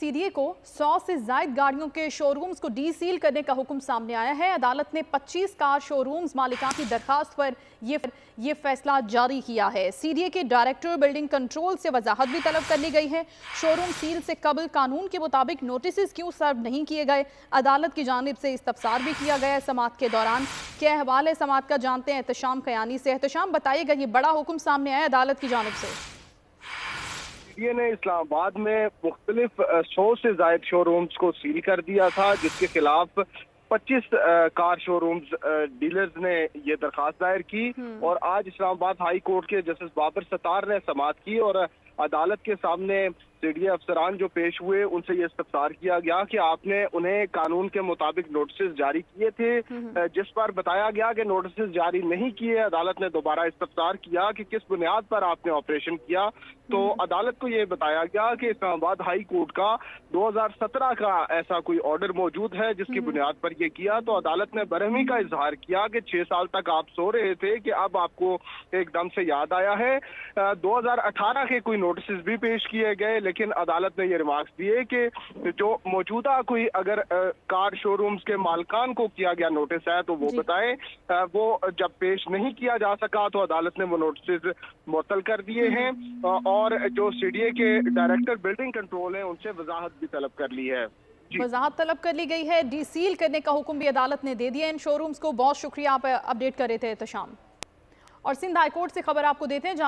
C D A को 100 से ज्यादा गाड़ियों के शोरूम्स को डी सील करने का हुक्म सामने आया है। अदालत ने 25 कार शोरूम्स मालिकान की दरखास्त पर ये फैसला जारी किया है। सी डी ए के डायरेक्टर बिल्डिंग कंट्रोल से वजाहत भी तलब कर ली गई है। शोरूम सील से कबल कानून के मुताबिक नोटिस क्यों सर्व नहीं किए गए, अदालत की जानिब से इस्तफसार भी किया गया है। समाअत के दौरान क्या अहवाल है समाअत का, जानते हैं एहतशाम खयानी से। एहतशाम, बताइएगा, ये बड़ा हुक्म सामने आया अदालत की जानिब से। सीडीए ने इस्लामाबाद में मुख्तलिफ 100 से ज्यादा शोरूम्स को सील कर दिया था, जिसके खिलाफ 25 कार शोरूम्स डीलर्स ने ये दरखास्त दायर की और आज इस्लामाबाद हाई कोर्ट के जस्टिस बाबर सत्तार ने समाअत की और अदालत के सामने सीडीए अफसरान जो पेश हुए उनसे ये इस्तफसार किया गया कि आपने उन्हें कानून के मुताबिक नोटिस जारी किए थे, जिस पर बताया गया कि नोटिस जारी नहीं किए। अदालत ने दोबारा इस्तफसार किया कि किस बुनियाद पर आपने ऑपरेशन किया, तो अदालत को ये बताया गया कि इस्लामाबाद हाई कोर्ट का 2017 का ऐसा कोई ऑर्डर मौजूद है जिसकी बुनियाद पर ये किया। तो अदालत ने बरहमी का इजहार किया कि 6 साल तक आप सो रहे थे कि अब आपको एकदम से याद आया है। 2018 के कोई नोटिस भी पेश किए गए, लेकिन अदालत ने ये रिमार्क्स दिए कि जो मौजूदा कोई अगर कार शोरूम्स के मालकान को किया गया नोटिस है तो वो बताएं। वो जब पेश नहीं किया जा सका तो अदालत ने वो नोटिस मुअत्तल कर दिए हैं और जो सीडीए के डायरेक्टर बिल्डिंग कंट्रोल है उनसे वजाहत भी तलब कर ली है। वजाहत तलब कर ली गई है, डी सील करने का हुक्म भी अदालत ने दे दिया इन शोरूम्स को। बहुत शुक्रिया, आप अपडेट कर रहे थे एहतशाम। और सिंध हाईकोर्ट से खबर आपको देते हैं, जहां